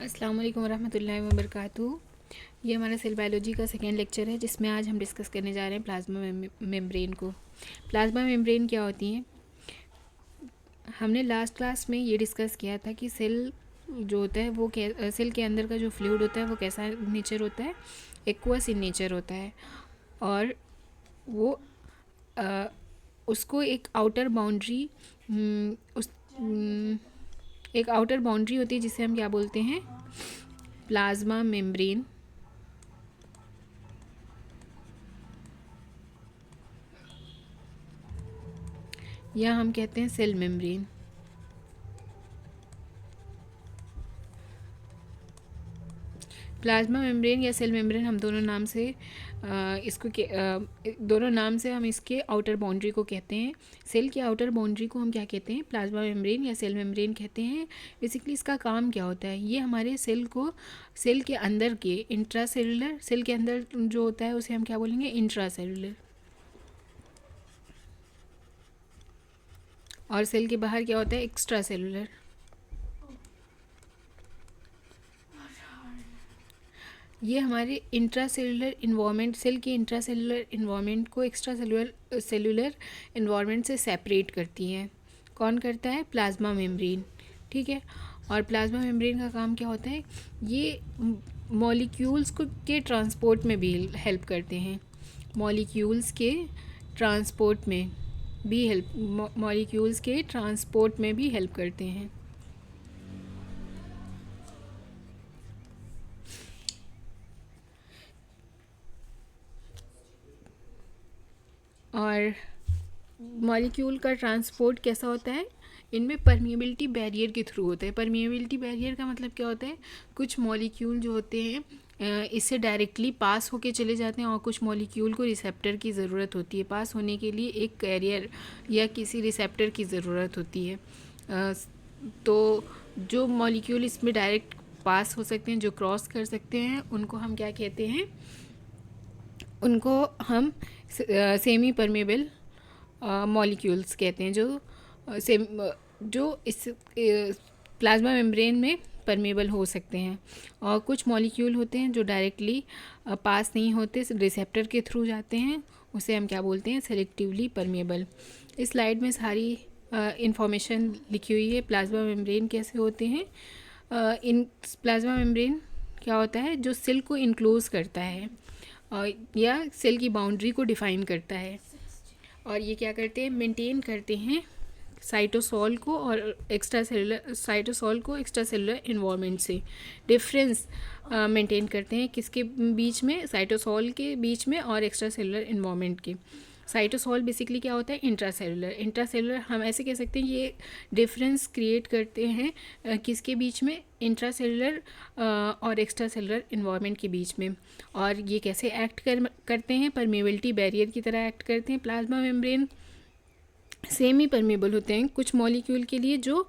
अस्सलाम वालेकुम रहमतुल्लाहि व बरकातुहू। ये हमारा सेल बायोलॉजी का सेकेंड लेक्चर है जिसमें आज हम डिस्कस करने जा रहे हैं प्लाज्मा मेम्ब्रेन को। प्लाज्मा मेम्ब्रेन क्या होती हैं? हमने लास्ट क्लास में ये डिस्कस किया था कि सेल जो होता है वो सेल के अंदर का जो फ्लूइड होता है वो कैसा नेचर होता है, एक्वस इन नेचर होता है और वो अ, उसको एक आउटर बाउंड्री एक आउटर बाउंड्री होती है जिसे हम क्या बोलते हैं, प्लाज्मा मेम्ब्रेन। या हम कहते हैं सेल मेम्ब्रेन। प्लाज्मा मेम्ब्रेन या सेल मेम्ब्रेन हम दोनों नाम से दोनों नाम से हम इसके आउटर बाउंड्री को कहते हैं। सेल की आउटर बाउंड्री को हम क्या कहते हैं, प्लाज्मा मेम्ब्रेन या सेल मेम्ब्रेन कहते हैं। बेसिकली इसका काम क्या होता है, ये हमारे सेल को सेल के अंदर के इंट्रासेलुलर, सेल के अंदर जो होता है उसे हम क्या बोलेंगे, इंट्रासेलुलर, और सेल के बाहर क्या होता है, एक्स्ट्रा सेलुलर। ये हमारे इंट्रासेलुलर इन्वायरमेंट, सेल के इंट्रासेलुलर इन्वायरमेंट को एक्स्ट्रा सेलुलर इन्वायरमेंट से सेपरेट करती हैं। कौन करता है? Plasma membrane. ठीक है। और प्लाज्मा मेम्ब्रेन का काम क्या होता है, ये मॉलिक्यूल्स को के ट्रांसपोर्ट में भी हेल्प करते हैं। मॉलिक्यूल्स के ट्रांसपोर्ट में भी हेल्प करते हैं। और मॉलिक्यूल का ट्रांसपोर्ट कैसा होता है, इनमें परमिएबिलिटी बैरियर के थ्रू होता है। परमिएबिलिटी बैरियर का मतलब क्या होता है, कुछ मॉलिक्यूल जो होते हैं इससे डायरेक्टली पास होके चले जाते हैं और कुछ मॉलिक्यूल को रिसेप्टर की ज़रूरत होती है। पास होने के लिए एक कैरियर या किसी रिसेप्टर की ज़रूरत होती है। तो जो मॉलिक्यूल इसमें डायरेक्ट पास हो सकते हैं, जो क्रॉस कर सकते हैं, उनको हम क्या कहते हैं, उनको हम सेमी परमेबल मॉलिक्यूल्स कहते हैं, जो इस प्लाज्मा मेम्ब्रेन में परमेबल हो सकते हैं। और कुछ मॉलिक्यूल होते हैं जो डायरेक्टली पास नहीं होते, रिसेप्टर के थ्रू जाते हैं, उसे हम क्या बोलते हैं, सेलेक्टिवली परमेबल। इस स्लाइड में सारी इंफॉर्मेशन लिखी हुई है। प्लाज्मा मेम्ब्रेन कैसे होते हैं, इन प्लाज्मा मेम्ब्रेन क्या होता है, जो सेल को इनक्लोज करता है या सेल की बाउंड्री को डिफाइन करता है। और ये क्या करते हैं, मेंटेन करते हैं साइटोसॉल को और एक्स्ट्रा सेलुलर इन्वायरमेंट से। डिफरेंस मेंटेन करते हैं किसके बीच में, साइटोसॉल के बीच में और एक्स्ट्रा सेलुलर इन्वायरमेंट के। साइटोसॉल बेसिकली क्या होता है, इंट्रासेलुलर हम ऐसे कह सकते हैं, ये डिफरेंस क्रिएट करते हैं किसके बीच में, इंट्रासेलुलर और एक्स्ट्रा सेलुलर इन्वायरमेंट के बीच में। और ये कैसे एक्ट करते हैं, परमेबिलिटी बैरियर की तरह एक्ट करते हैं। प्लाज्मा मेम्ब्रेन सेमी परमेबल होते हैं कुछ मॉलिक्यूल के लिए जो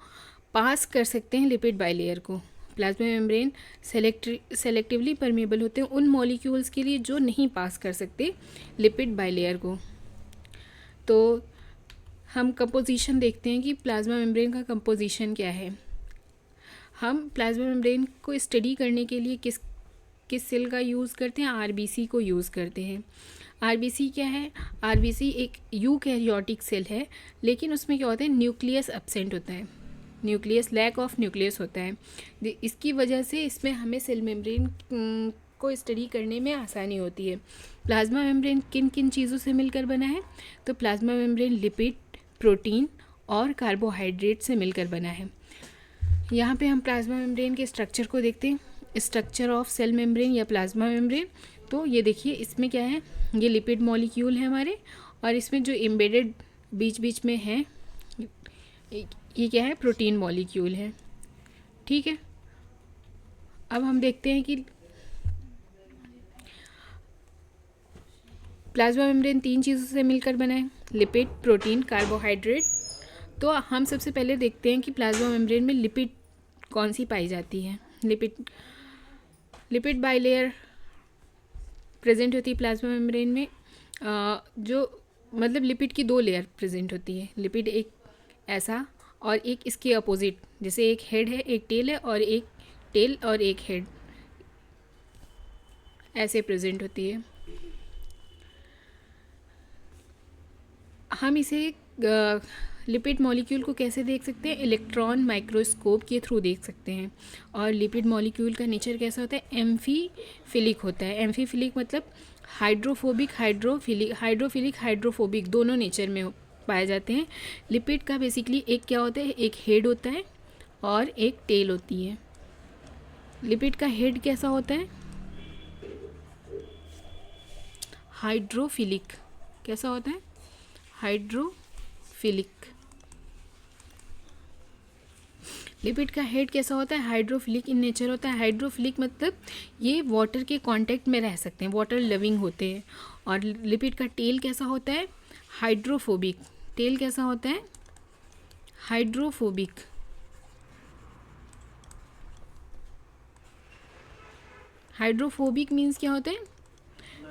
पास कर सकते हैं लिपिड बाइलेयर को। प्लाज्मा मेम्ब्रेन सेलेक्टिवली परमेबल होते हैं उन मॉलिक्यूल्स के लिए जो नहीं पास कर सकते लिपिड बाइलेयर को। तो हम कंपोजिशन देखते हैं कि प्लाज्मा मेम्ब्रेन का कंपोजिशन क्या है। हम प्लाज्मा मेम्ब्रेन को स्टडी करने के लिए किस सेल का यूज़ करते हैं, आरबीसी को यूज़ करते हैं। आरबीसी क्या है, आरबीसी एक यूकैरियोटिक सेल है, लेकिन उसमें क्या होता है, न्यूक्लियस एब्सेंट होता है, लैक ऑफ न्यूक्लियस होता है। इसकी वजह से इसमें हमें सेल मेम्ब्रेन को स्टडी करने में आसानी होती है। प्लाज्मा मेम्ब्रेन किन किन चीज़ों से मिलकर बना है, तो प्लाज्मा मेम्ब्रेन लिपिड, प्रोटीन और कार्बोहाइड्रेट से मिलकर बना है। यहाँ पे हम प्लाज्मा मेम्ब्रेन के स्ट्रक्चर को देखते हैं, स्ट्रक्चर ऑफ सेल मेम्ब्रेन या प्लाज्मा मेम्ब्रेन। तो ये देखिए, इसमें क्या है, ये लिपिड मॉलिक्यूल है हमारे, और इसमें जो एम्बेडेड बीच बीच में है, ये क्या है, प्रोटीन मॉलिक्यूल है। ठीक है। अब हम देखते हैं कि प्लाज्मा मेम्ब्रेन 3 चीज़ों से मिलकर बना है, लिपिड, प्रोटीन, कार्बोहाइड्रेट। तो हम सबसे पहले देखते हैं कि प्लाज्मा मेम्ब्रेन में लिपिड कौन सी पाई जाती है। लिपिड बाइलेयर प्रेजेंट होती है प्लाज्मा मेम्ब्रेन में, जो मतलब लिपिड की 2 लेयर प्रेजेंट होती है। लिपिड एक ऐसा और एक इसके अपोजिट, जैसे एक हेड है, एक टेल है और एक टेल और एक हेड ऐसे प्रेजेंट होती है। हम इसे लिपिड मॉलिक्यूल को कैसे देख सकते हैं? इलेक्ट्रॉन माइक्रोस्कोप के थ्रू देख सकते हैं। और लिपिड मॉलिक्यूल का नेचर कैसा होता है? एम्फीफिलिक होता है। एम्फीफिलिक मतलब हाइड्रोफोबिक, हाइड्रोफिलिक, हाइड्रोफोबिक दोनों नेचर में पाए जाते हैं। लिपिड का बेसिकली एक क्या होता है? एक हेड होता है और एक टेल होती है। लिपिड का हेड कैसा होता है? हाइड्रोफिलिक। कैसा होता है? हाइड्रोफिलिक। लिपिड का हेड कैसा होता है? हाइड्रोफिलिक इन नेचर होता है। हाइड्रोफिलिक मतलब ये वाटर के कांटेक्ट में रह सकते हैं, वाटर लविंग होते हैं। और लिपिड का टेल कैसा होता है? हाइड्रोफोबिक। टेल कैसा होता है? हाइड्रोफोबिक। हाइड्रोफोबिक मीन्स क्या होता है?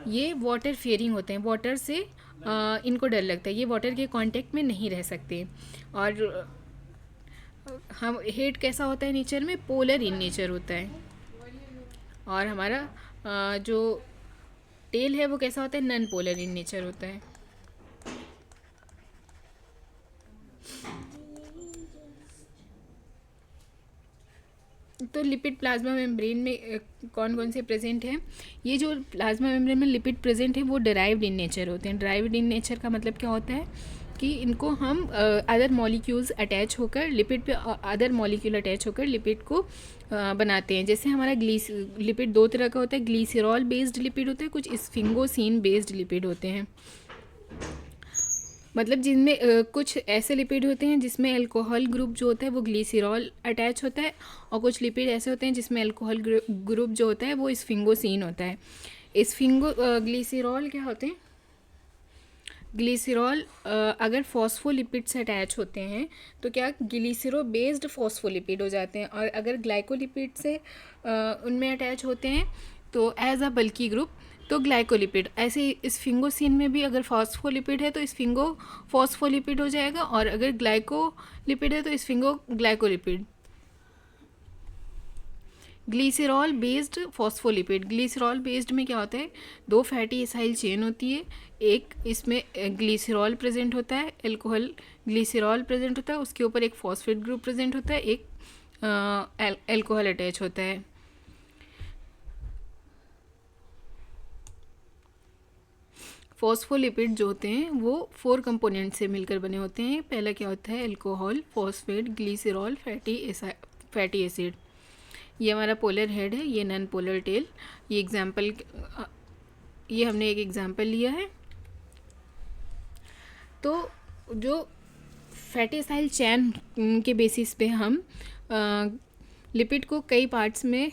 ये वाटर फेयरिंग होते हैं, वाटर से इनको डर लगता है, ये वाटर के कांटेक्ट में नहीं रह सकते। और हम हेड कैसा होता है नेचर में? पोलर इन नेचर होता है। और हमारा जो टेल है वो कैसा होता है? नॉन पोलर इन नेचर होता है। तो लिपिड प्लाज्मा मेम्ब्रेन में कौन कौन से प्रेजेंट हैं? ये जो प्लाज्मा मेम्ब्रेन में लिपिड प्रेजेंट है वो डिराइव्ड इन नेचर होते हैं। डिराइव्ड इन नेचर का मतलब क्या होता है कि इनको हम अदर मॉलिक्यूल्स अटैच होकर लिपिड पे अदर मॉलिक्यूल अटैच होकर लिपिड को बनाते हैं। जैसे हमारा लिपिड दो तरह का होता है, ग्लीसरॉल बेस्ड लिपिड होता है, कुछ स्फिंगोसिन बेस्ड लिपिड होते हैं। मतलब जिनमें कुछ ऐसे लिपिड होते हैं जिसमें अल्कोहल ग्रुप जो होता है वो ग्लीसरॉल अटैच होता है, और कुछ लिपिड ऐसे होते हैं जिसमें अल्कोहल ग्रुप जो होता है वो स्फिंगोसिन होता है। ग्लीसरॉल क्या होते हैं? ग्लीसरॉल अगर फॉस्फोलिपिड से अटैच होते हैं तो क्या ग्लीसरो बेस्ड फॉस्फोलिपिड हो जाते हैं, और अगर ग्लाइकोलिपिड से उनमें अटैच होते हैं तो एज अ बल्की ग्रुप तो ग्लाइकोलिपिड। ऐसे स्फिंगोसिन में भी अगर फॉस्फोलिपिड है तो स्फिंगो फॉस्फोलिपिड हो जाएगा, और अगर ग्लाइकोलिपिड है तो sphingo glycolipid. Glycerol based phospholipid. Glycerol based में क्या होता है? दो फैटी एसाइल चेन होती है, एक इसमें ग्लीसरॉल प्रेजेंट होता है, अल्कोहल ग्लीसरॉल प्रेजेंट होता है, उसके ऊपर एक फॉस्फेट ग्रुप प्रेजेंट होता है, एक अल्कोहल अटैच होता है। फॉस्फोलिपिड जो होते हैं वो 4 कंपोनेंट से मिलकर बने होते हैं। पहला क्या होता है? Alcohol, phosphate, glycerol, fatty acid. ये हमारा पोलर हेड है, ये नॉन पोलर टेल। ये हमने एक एग्जाम्पल लिया है। तो जो फैटी एसाइल चैन के बेसिस पे हम लिपिड को कई पार्ट्स में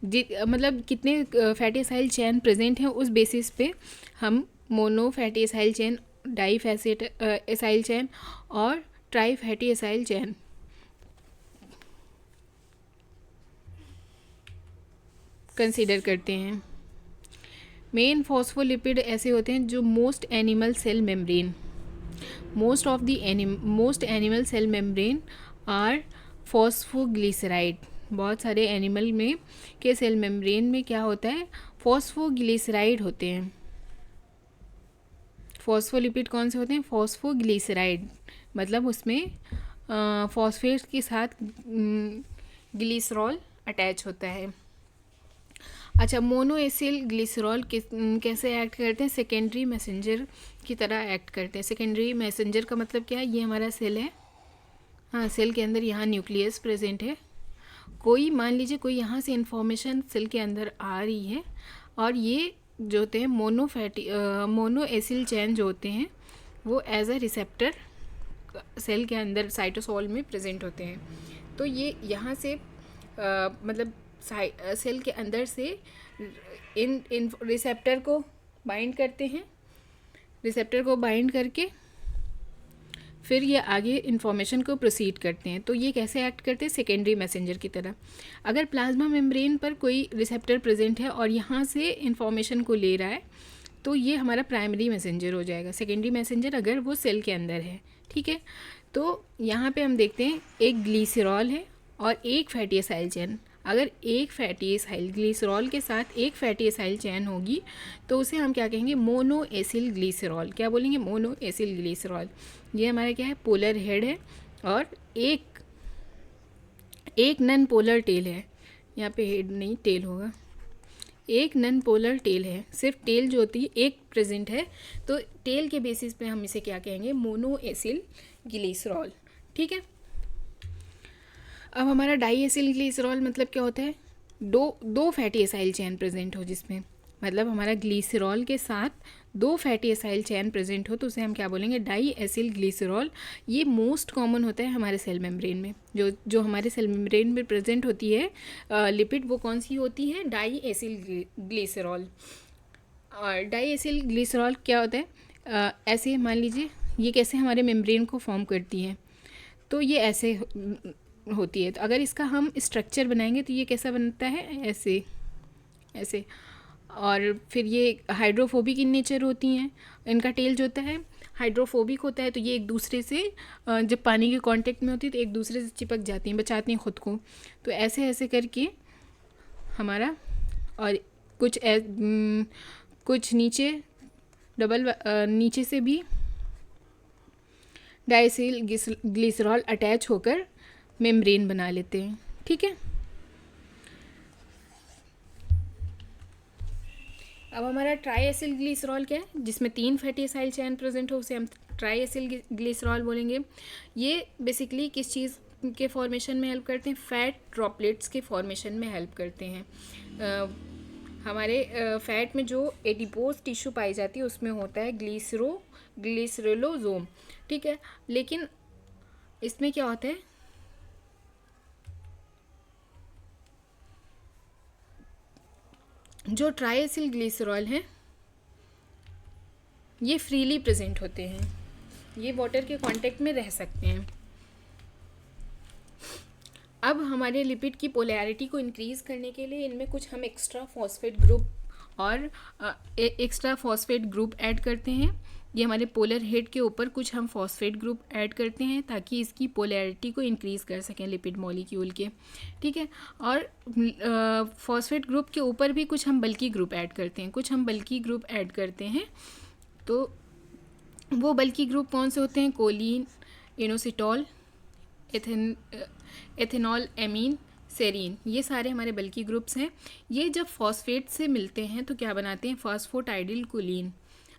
मतलब कितने फैटी एसाइल चैन प्रेजेंट हैं उस बेसिस पे हम mono fatty acyl chain, di fatty acyl chain और tri fatty acyl chain consider करते हैं। मेन फॉस्फोलिपिड ऐसे होते हैं जो most animal cell membrane are phosphoglyceride. बहुत सारे एनिमल में के सेल मेम्ब्रेन में क्या होता है? फॉस्फोग्लिसराइड होते हैं। फॉस्फोलिपिड कौन से होते हैं? फॉस्फोग्लिसराइड मतलब उसमें फॉस्फेट के साथ ग्लिसरॉल अटैच होता है। अच्छा, मोनोएसिल ग्लिसरॉल कैसे एक्ट करते हैं? सेकेंडरी मैसेंजर की तरह एक्ट करते हैं। सेकेंडरी मैसेंजर का मतलब क्या है? ये हमारा सेल है, हाँ, सेल के अंदर यहाँ न्यूक्लियस प्रेजेंट है। कोई मान लीजिए कोई यहाँ से इंफॉर्मेशन सेल के अंदर आ रही है, और ये जो होते हैं मोनोएसिल चैन जो होते हैं वो एज अ रिसेप्टर सेल के अंदर साइटोसोल में प्रेजेंट होते हैं। तो ये यहाँ से मतलब सेल के अंदर से इन रिसेप्टर को बाइंड करते हैं, रिसेप्टर को बाइंड करके फिर ये आगे इन्फॉर्मेशन को प्रोसीड करते हैं। तो ये कैसे एक्ट करते हैं? सेकेंडरी मैसेंजर की तरह। अगर प्लाज्मा मेम्ब्रेन पर कोई रिसेप्टर प्रेजेंट है और यहाँ से इन्फॉर्मेशन को ले रहा है तो ये हमारा प्राइमरी मैसेंजर हो जाएगा। सेकेंडरी मैसेंजर अगर वो सेल के अंदर है, ठीक है। तो यहाँ पे हम देखते हैं एक ग्लीसरॉल है और एक फैटी एसाइल चेन, अगर एक फैटी एसाइल ग्लिसरॉल के साथ एक फैटी एसाइल चेन होगी तो उसे हम क्या कहेंगे, मोनो एसिल ग्लिसरॉल। क्या बोलेंगे, मोनो एसिल ग्लिसरॉल। ये हमारा क्या है, पोलर हेड है और एक नन पोलर टेल है। यहाँ पे हेड नहीं, टेल होगा। एक नन पोलर टेल है, सिर्फ टेल जो होती है एक प्रेजेंट है, तो टेल के बेसिस पे हम इसे क्या कहेंगे, मोनो एसिल ग्लिसरॉल। ठीक है। अब हमारा डाई एसिल ग्लिसरॉल मतलब क्या होता है, दो फैटी एसाइल चैन प्रेजेंट हो जिसमें, मतलब हमारा ग्लिसरॉल के साथ दो फैटी एसाइल चैन प्रेजेंट हो तो उसे हम क्या बोलेंगे, डाई एसिल ग्लिसरॉल। ये मोस्ट कॉमन होता है हमारे सेल मेम्ब्रेन में, जो हमारे सेल मेम्ब्रेन में प्रेजेंट होती है लिपिड, वो कौन सी होती है, डाई एसिल ग्लिसरॉल। और डाई एसिल ग्लिसरॉल क्या होता है, ऐसे मान लीजिए ये कैसे हमारे मेम्ब्रेन को फॉर्म करती है, तो ये ऐसे होती है। तो अगर इसका हम स्ट्रक्चर बनाएंगे तो ये कैसा बनता है, ऐसे ऐसे। और फिर ये हाइड्रोफोबिक इन नेचर होती हैं, इनका टेल जो होता है हाइड्रोफोबिक होता है, तो ये एक दूसरे से जब पानी के कांटेक्ट में होती है तो एक दूसरे से चिपक जाती हैं, बचाती हैं खुद को। तो ऐसे ऐसे करके हमारा, और कुछ नीचे नीचे से भी डाइसिल ग्लिसरॉल अटैच होकर मेम्ब्रेन बना लेते हैं। ठीक है। अब हमारा ट्राई एसिल ग्लिसरॉल क्या है, जिसमें 3 फैटी एसाइल चैन प्रेजेंट हो, उसे हम ट्राई एसिल ग्लिसरॉल बोलेंगे। ये बेसिकली किस चीज़ के फॉर्मेशन में हेल्प करते हैं, फैट ड्रॉपलेट्स के फॉर्मेशन में हेल्प करते हैं। हमारे फैट में जो एडिपोज टिश्यू पाई जाती है उसमें होता है ग्लिसरेलोसोम। ठीक है। लेकिन इसमें क्या होता है, जो ट्राइएसिल ग्लिसरॉल है ये फ्रीली प्रेजेंट होते हैं, ये वाटर के कांटेक्ट में रह सकते हैं। अब हमारे लिपिड की पोलैरिटी को इंक्रीज़ करने के लिए इनमें कुछ हम एक्स्ट्रा फॉस्फेट ग्रुप ऐड करते हैं। ये हमारे पोलर हेड के ऊपर कुछ हम फॉस्फेट ग्रुप ऐड करते हैं ताकि इसकी पोलैरिटी को इंक्रीज़ कर सकें लिपिड मॉलिक्यूल के। ठीक है। और फॉस्फेट ग्रुप के ऊपर भी कुछ हम बल्की ग्रुप ऐड करते हैं। तो वो बल्की ग्रुप कौन से होते हैं, choline, inositol, ethanolamine, serine, ये सारे हमारे बल्की ग्रुप्स हैं। ये जब फॉस्फेट से मिलते हैं तो क्या बनाते हैं, फॉस्फोटाइडिल कोलिन।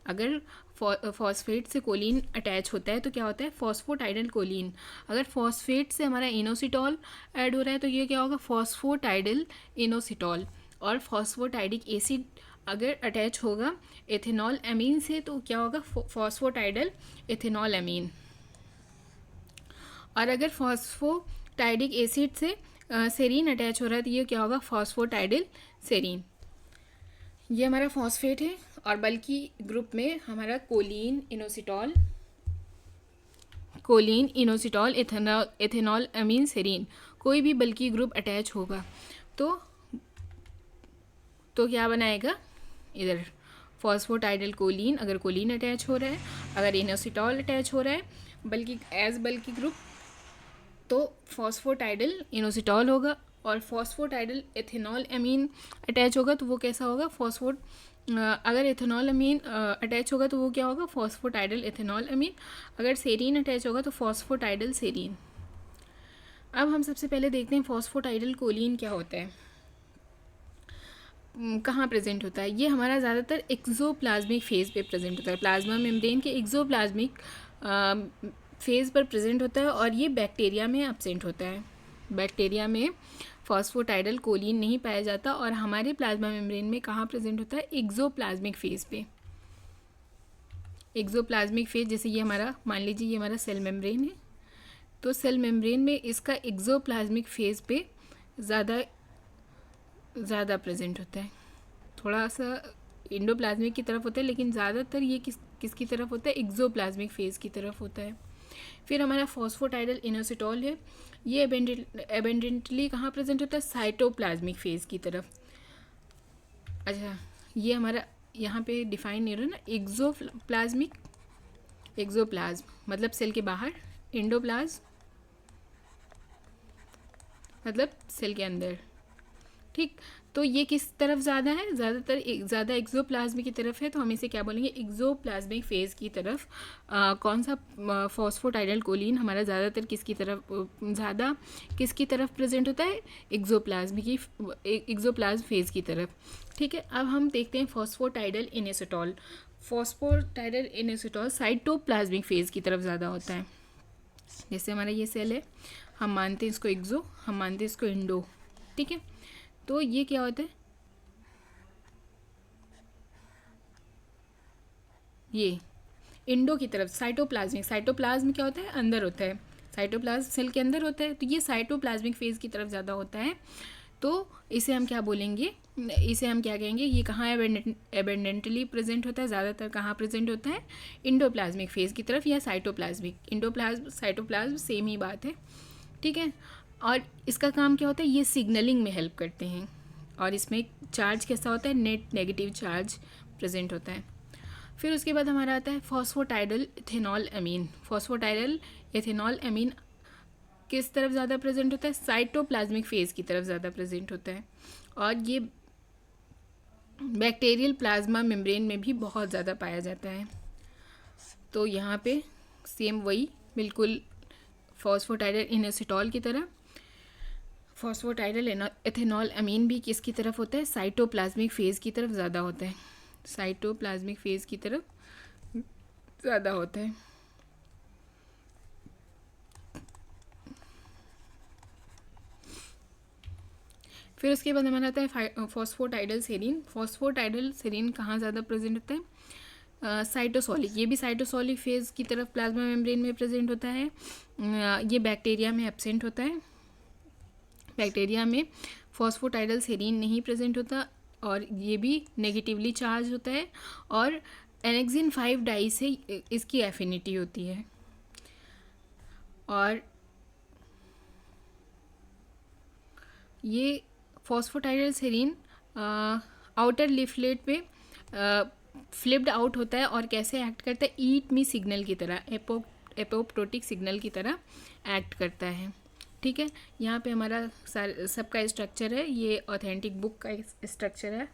अगर फॉस्फेट से कोलिन अटैच होता है तो क्या होता है, फॉस्फोटाइडल कोलिन। अगर फॉस्फेट से हमारा इनोसिटॉल ऐड हो रहा है तो ये क्या होगा, फॉस्फोटाइडल इनोसिटॉल। और फॉस्फोटाइडिक एसिड अगर अटैच होगा एथेनॉल एमीन से तो क्या होगा, फॉस्फोटाइडल एथेनॉल एमीन। और अगर फॉस्फोटाइडिक एसिड से सेरीन अटैच हो रहा है तो ये क्या होगा, फॉस्फोटाइडल सेरीन। ये हमारा फॉस्फेट है। और बल्कि ग्रुप में हमारा choline, inositol, ethanolamine, serine, कोई भी बल्कि ग्रुप अटैच होगा तो क्या बनाएगा, इधर फॉस्फोटाइडल कोलिन, अगर कोलिन अटैच हो रहा है, अगर इनोसिटॉल अटैच हो रहा है बल्कि ग्रुप तो फॉस्फोटाइडल इनोसिटॉल होगा। और फॉस्फोटाइडल एथेनॉल एमीन अटैच होगा तो वो कैसा होगा, अगर एथेनॉल अमीन अटैच होगा तो वो क्या होगा, फॉस्फोटाइडल एथेनॉल अमीन। अगर सेरीन अटैच होगा तो फॉस्फोटाइडल सेरीन। अब हम सबसे पहले देखते हैं फॉस्फोटाइडल कोलिन क्या होता है, कहाँ प्रेजेंट होता है। ये हमारा ज़्यादातर एक्सोप्लाज्मिक फेज़ पे प्रेजेंट होता है, प्लाज्मा मेम्ब्रेन के एक्सोप्लाज्मिक फेज़ पर प्रेजेंट होता है। और ये बैक्टीरिया में एब्सेंट होता है, बैक्टीरिया में फॉस्फोटाइडल कोलिन नहीं पाया जाता। और हमारे प्लाज्मा मेम्ब्रेन में कहाँ प्रेजेंट होता है, एक्सोप्लाज्मिक फेज़ पे। एक्सोप्लाज्मिक फेज, जैसे ये हमारा, मान लीजिए ये हमारा सेल मेम्ब्रेन है, तो सेल मेम्ब्रेन में इसका एक्सोप्लाज्मिक फेज पे ज़्यादा प्रेजेंट होता है। थोड़ा सा इंडोप्लाज्मिक की तरफ होता है लेकिन ज़्यादातर ये किसकी तरफ होता है, एक्सोप्लाज्मिक फेज की तरफ होता है। फिर हमारा फॉस्फोटाइडल इनोसिटॉल है, ये एबेंडेंटली कहाँ प्रेजेंट होता है, साइटोप्लाज्मिक फेज की तरफ। अच्छा, ये हमारा यहाँ पे डिफाइन नहीं हो रहा ना, एक्सोप्लाज्म मतलब सेल के बाहर, इंडोप्लाज्म मतलब सेल के अंदर। ठीक, तो ये किस तरफ ज़्यादा है, ज़्यादा एक्सोप्लाज्मिक की तरफ है, तो हम इसे क्या बोलेंगे, एक्सोप्लाज्मिक फेज़ की तरफ। कौन सा फॉस्फोटाइडल कोलिन हमारा ज़्यादातर किसकी तरफ प्रेजेंट होता है, एक्सोप्लाज्म फेज़ की तरफ। ठीक है, अब हम देखते हैं फॉस्फोटाइडल इनेसिटॉल। फॉस्फोटाइडल इनेसिटॉल साइटोप्लाज्मिक फेज़ की तरफ ज़्यादा होता है। जैसे हमारा ये सेल है, हम मानते हैं इसको एक्सो, हम मानते हैं इसको इंडो। ठीक है, तो ये क्या होता है, ये इंडो की तरफ साइटोप्लाज्म क्या होता है, अंदर होता है, साइटोप्लाज्म सेल के अंदर होता है, तो ये साइटोप्लाज्मिक फेज़ की तरफ ज़्यादा होता है। तो इसे हम क्या बोलेंगे, इसे हम क्या कहेंगे, ये कहाँ एबेंडेंटली प्रेजेंट होता है, ज़्यादातर कहाँ प्रेजेंट होता है, इंडोप्लाज्मिक फेज़ की तरफ या साइटोप्लाज्म सेम ही बात है। ठीक है, और इसका काम क्या होता है, ये सिग्नलिंग में हेल्प करते हैं, और इसमें चार्ज कैसा होता है, नेट नेगेटिव चार्ज प्रेजेंट होता है। फिर उसके बाद हमारा आता है फॉस्फोटाइडल इथेनॉल अमीन। फॉस्फोटाइडल इथेनॉल अमीन किस तरफ ज़्यादा प्रेजेंट होता है, साइटोप्लाज्मिक फेज़ की तरफ ज़्यादा प्रेजेंट होता है, और ये बैक्टीरियल प्लाज्मा मेम्ब्रेन में भी बहुत ज़्यादा पाया जाता है। तो यहाँ पे सेम वही बिल्कुल फॉस्फोटाइडल इनेसिटॉल की तरह फॉस्फोटाइडल एथेनॉल अमीन भी किसकी तरफ होता है, साइटोप्लाज्मिक फेज़ की तरफ ज़्यादा होता है, साइटोप्लाज्मिक फेज़ की तरफ ज़्यादा होता है। फिर उसके बाद हमारा आता है फॉस्फोटाइडल सेरीन। फॉस्फोटाइडल सेरीन कहाँ ज़्यादा प्रेजेंट होता है, साइटोसोलिक, ये भी साइटोसोलिक फेज़ की तरफ प्लाज्मा मेम्ब्रेन में प्रेजेंट होता है। ये बैक्टीरिया में एब्सेंट होता है, बैक्टीरिया में फॉस्फोटाइडल सेरीन नहीं प्रेजेंट होता, और ये भी नेगेटिवली चार्ज होता है, और एनेक्सिन 5 डाई से इसकी एफिनिटी होती है। और ये फॉस्फोटाइडल सेरीन आउटर लीफलेट पे फ्लिप्ड आउट होता है, और कैसे एक्ट करता है, ईट मी सिग्नल की तरह, एपोप्टोटिक सिग्नल की तरह एक्ट करता है। ठीक है, यहाँ पे हमारा सबका स्ट्रक्चर है, ये ऑथेंटिक बुक का स्ट्रक्चर है।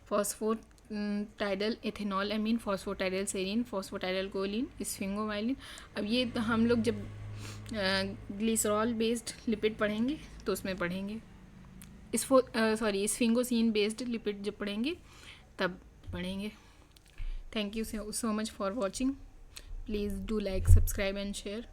फॉस्फोटाइडल इथेनॉल अमीन, phosphatidyl serine, phosphatidyl Colin, sphingomyelin. अब ये तो हम लोग जब ग्लिसरॉल बेस्ड लिपिड पढ़ेंगे तो उसमें पढ़ेंगे, स्फिंगोसिन बेस्ड लिपिड जब पढ़ेंगे तब पढ़ेंगे। Thank you so much for watching. Please do like, subscribe and share.